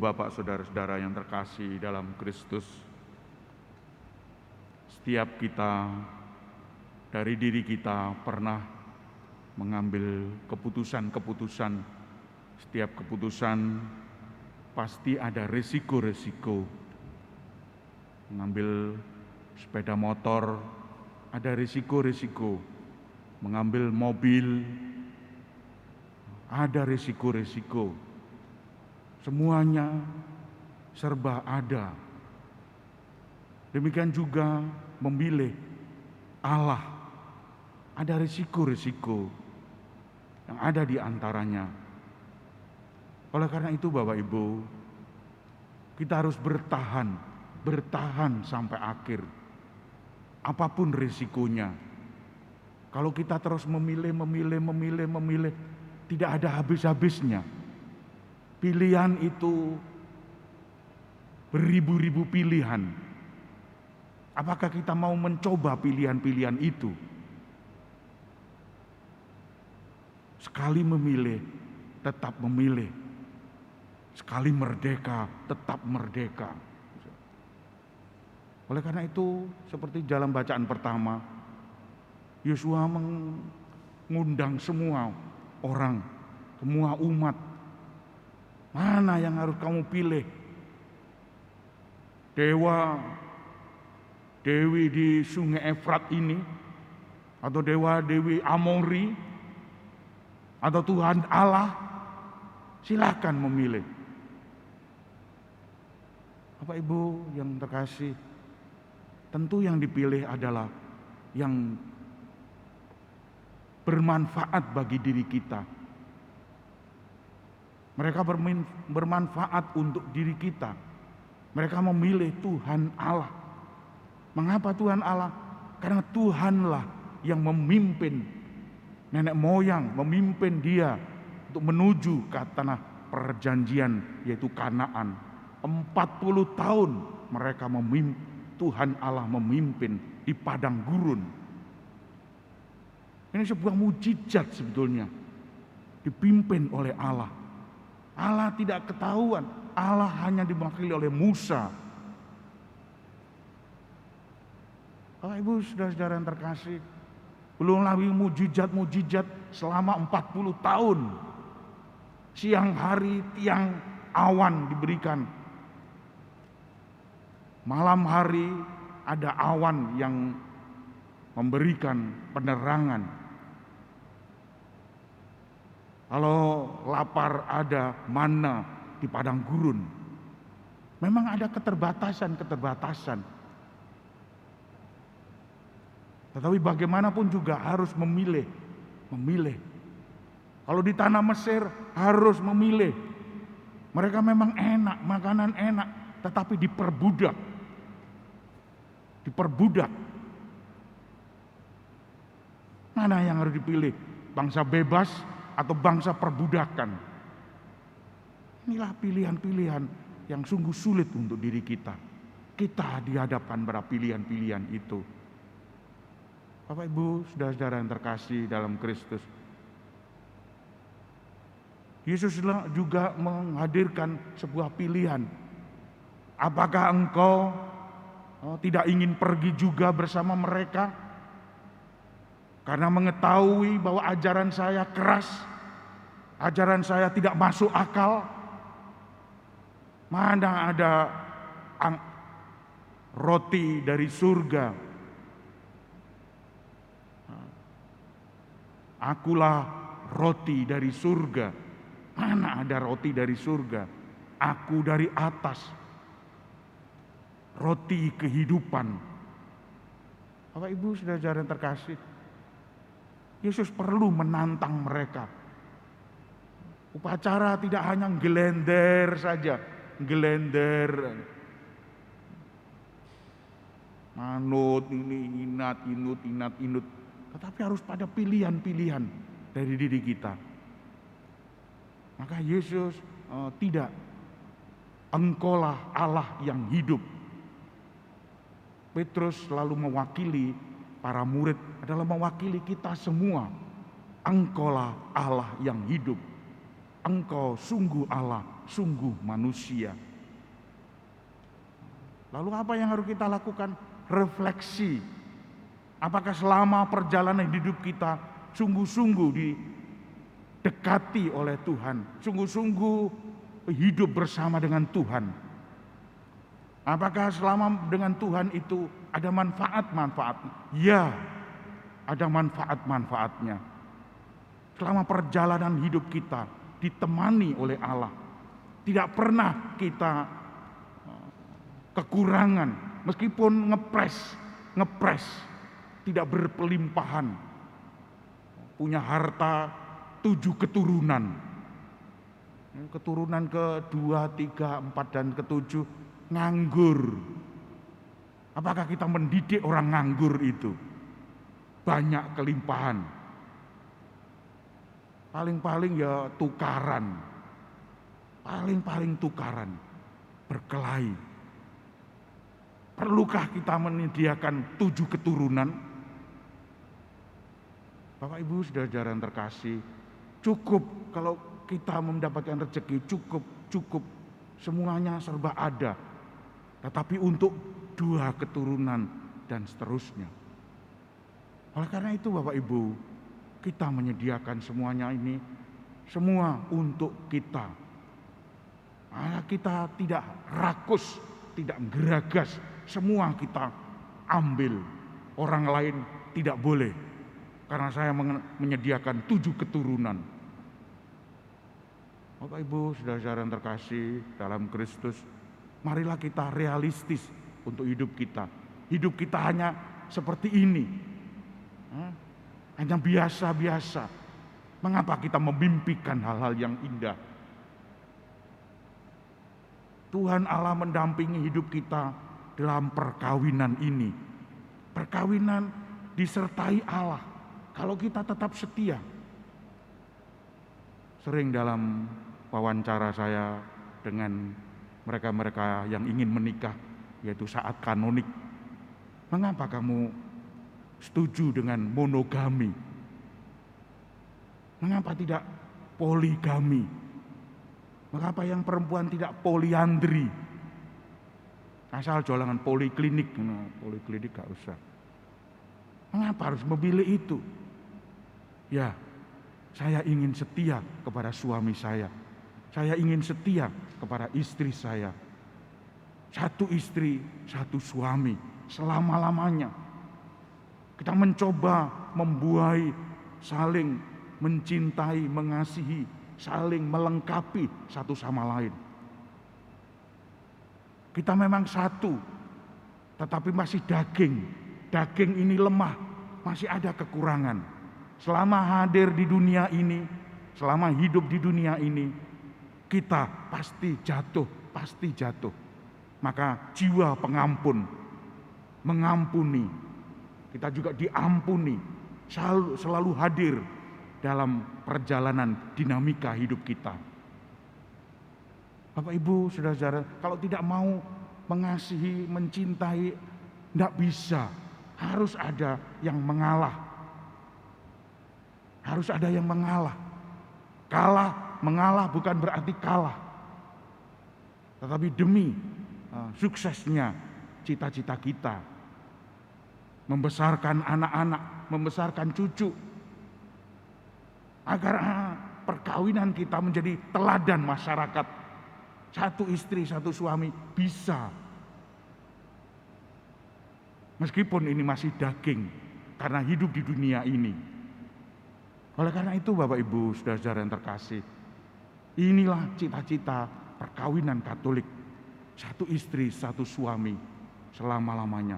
Bapak, saudara-saudara yang terkasih dalam Kristus, setiap kita dari diri kita pernah mengambil keputusan-keputusan. Setiap keputusan pasti ada resiko-resiko. Mengambil sepeda motor ada risiko-risiko, mengambil mobil ada risiko-risiko. Semuanya serba ada. Demikian juga memilih Allah, ada risiko-risiko yang ada di antaranya. Oleh karena itu Bapak Ibu, kita harus bertahan sampai akhir. Apapun risikonya. Kalau kita terus memilih, tidak ada habis-habisnya. Pilihan itu beribu-ribu pilihan. Apakah kita mau mencoba pilihan-pilihan itu? Sekali memilih, tetap memilih. Sekali merdeka, tetap merdeka. Oleh karena itu, seperti dalam bacaan pertama, Yosua mengundang semua orang, semua umat. Mana yang harus kamu pilih? Dewi di sungai Efrat ini, atau dewa-dewi Amori, atau Tuhan Allah? Silakan memilih. Bapak Ibu yang terkasih, tentu yang dipilih adalah yang bermanfaat bagi diri kita. Mereka bermanfaat untuk diri kita. Mereka memilih Tuhan Allah. Mengapa Tuhan Allah? Karena Tuhanlah yang memimpin nenek moyang, memimpin dia untuk menuju ke tanah perjanjian, yaitu Kanaan. 40 tahun mereka memimpin. Tuhan Allah memimpin di padang gurun. Ini sebuah mujizat sebetulnya. Dipimpin oleh Allah. Allah tidak ketahuan. Allah hanya diwakili oleh Musa. Bapak Ibu, saudara-saudara yang terkasih, belum lagi mujizat-mujizat selama 40 tahun. Siang hari tiang awan diberikan. Malam hari ada awan yang memberikan penerangan. Kalau lapar ada mana di padang gurun. Memang ada keterbatasan. Tetapi bagaimanapun juga harus memilih. Kalau di tanah Mesir harus memilih. Mereka memang enak, makanan enak, tetapi diperbudak. Mana yang harus dipilih? Bangsa bebas atau bangsa perbudakan? Inilah pilihan-pilihan yang sungguh sulit untuk diri kita. Kita dihadapkan pada pilihan-pilihan itu. Bapak Ibu, saudara-saudara yang terkasih dalam Kristus, Yesus juga menghadirkan sebuah pilihan. Apakah engkau tidak ingin pergi juga bersama mereka? Karena mengetahui bahwa ajaran saya keras, ajaran saya tidak masuk akal. Mana ada roti dari surga? Akulah roti dari surga. Mana ada roti dari surga? Aku dari atas, roti kehidupan. Bapak Ibu, saudara-saudara yang terkasih, Yesus perlu menantang mereka. Upacara tidak hanya gelender saja, manut ini inat, tetapi harus pada pilihan-pilihan dari diri kita. Maka Yesus tidak, engkaulah Allah yang hidup. Petrus selalu mewakili para murid, adalah mewakili kita semua. Engkaulah Allah yang hidup. Engkau sungguh Allah, sungguh manusia. Lalu apa yang harus kita lakukan? Refleksi. Apakah selama perjalanan hidup kita sungguh-sungguh didekati oleh Tuhan, sungguh-sungguh hidup bersama dengan Tuhan? Apakah selama dengan Tuhan itu ada manfaat-manfaatnya? Ya, ada manfaat-manfaatnya. Selama perjalanan hidup kita ditemani oleh Allah, tidak pernah kita kekurangan, meskipun ngepres, tidak berpelimpahan, punya harta 7 keturunan, keturunan ke-2, 3, 4 dan ke-7 nganggur. Apakah kita mendidik orang nganggur itu? Banyak kelimpahan, paling-paling ya tukaran, paling-paling tukaran, berkelahi. Perlukah kita menyediakan 7 keturunan? Bapak Ibu saudara-saudara yang terkasih, cukup kalau kita mendapatkan rezeki, cukup, semuanya serba ada. Tetapi untuk 2 keturunan dan seterusnya. Oleh karena itu Bapak Ibu, kita menyediakan semuanya ini, semua untuk kita. Kita tidak rakus, tidak geragas, semua kita ambil. Orang lain tidak boleh, karena saya menyediakan 7 keturunan. Bapak Ibu saudara-saudara yang terkasih dalam Kristus, marilah kita realistis untuk hidup kita. Hidup kita hanya seperti ini, hanya biasa-biasa. Mengapa kita memimpikan hal-hal yang indah? Tuhan Allah mendampingi hidup kita dalam perkawinan ini. Perkawinan disertai Allah. Kalau kita tetap setia. Sering dalam wawancara saya dengan mereka-mereka yang ingin menikah, yaitu saat kanonik, mengapa kamu setuju dengan monogami? Mengapa tidak poligami? Mengapa yang perempuan tidak poliandri? Asal jangan poliklinik, poliklinik gak usah. Mengapa harus memilih itu? Ya, saya ingin setia kepada suami saya. Saya ingin setia kepada istri saya. 1 istri, 1 suami, selama-lamanya. Kita mencoba membuai, saling mencintai, mengasihi, saling melengkapi satu sama lain. Kita memang satu, tetapi masih daging. Daging ini lemah, masih ada kekurangan. Selama hadir di dunia ini, selama hidup di dunia ini, kita pasti jatuh. Maka jiwa pengampun, mengampuni, kita juga diampuni, selalu hadir dalam perjalanan dinamika hidup kita. Bapak Ibu saudara-saudara, kalau tidak mau mengasihi, mencintai, tidak bisa. Harus ada yang mengalah. Harus ada yang mengalah. Mengalah bukan berarti kalah. Tetapi demi suksesnya cita-cita kita, membesarkan anak-anak, membesarkan cucu, agar perkawinan kita menjadi teladan masyarakat. 1 istri, 1 suami bisa. Meskipun ini masih daging, karena hidup di dunia ini. Oleh karena itu Bapak Ibu saudara-saudara yang terkasih, inilah cita-cita perkawinan Katolik. 1 istri, 1 suami, selama-lamanya.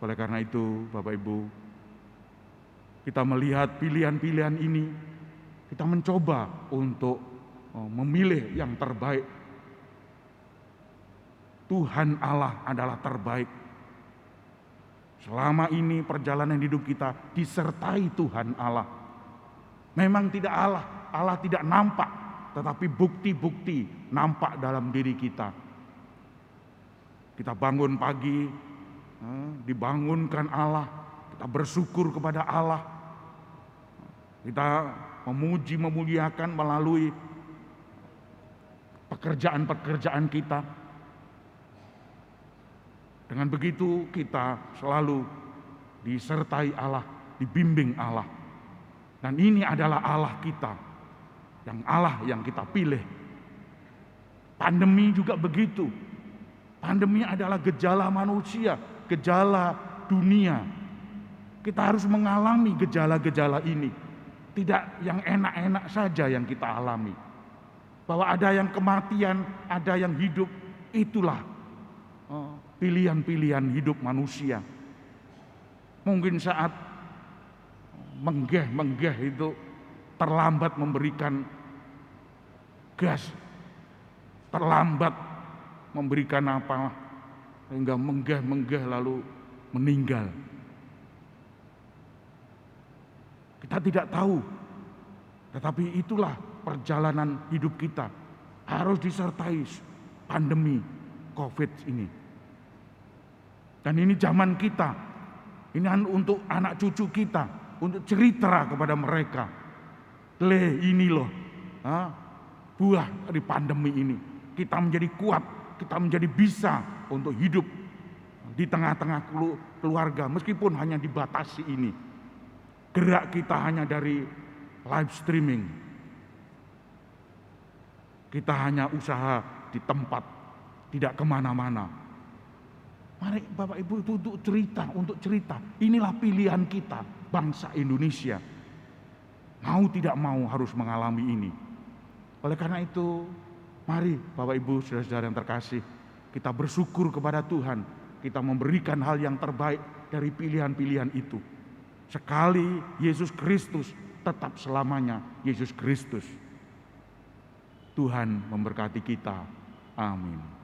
Oleh karena itu Bapak Ibu, kita melihat pilihan-pilihan ini, kita mencoba untuk memilih yang terbaik. Tuhan Allah adalah terbaik. Selama ini perjalanan hidup kita disertai Tuhan Allah. Memang tidak Allah tidak nampak, tetapi bukti-bukti nampak dalam diri kita. Kita bangun pagi, dibangunkan Allah, kita bersyukur kepada Allah. Kita memuji, memuliakan melalui pekerjaan-pekerjaan kita. Dengan begitu kita selalu disertai Allah, dibimbing Allah. Dan ini adalah Allah kita, yang kita pilih. Pandemi juga begitu. Pandemi adalah gejala manusia, gejala dunia. Kita harus mengalami gejala-gejala ini. Tidak yang enak-enak saja yang kita alami. Bahwa ada yang kematian, ada yang hidup, itulah pilihan-pilihan hidup manusia. Mungkin saat menggeh itu terlambat memberikan gas, terlambat memberikan apa, sehingga menggeh lalu meninggal. Kita tidak tahu, tetapi itulah perjalanan hidup kita, harus disertai pandemi COVID ini. Dan ini zaman kita, ini untuk anak cucu kita, untuk cerita kepada mereka. Ini loh, buah dari pandemi ini. Kita menjadi kuat, kita menjadi bisa untuk hidup di tengah-tengah keluarga, meskipun hanya dibatasi ini. Gerak kita hanya dari live streaming. Kita hanya usaha di tempat, tidak kemana-mana. Mari Bapak Ibu itu untuk cerita. Inilah pilihan kita, bangsa Indonesia. Mau tidak mau harus mengalami ini. Oleh karena itu, mari Bapak Ibu saudara-saudara yang terkasih, kita bersyukur kepada Tuhan. Kita memberikan hal yang terbaik dari pilihan-pilihan itu. Sekali Yesus Kristus, tetap selamanya Yesus Kristus. Tuhan memberkati kita. Amin.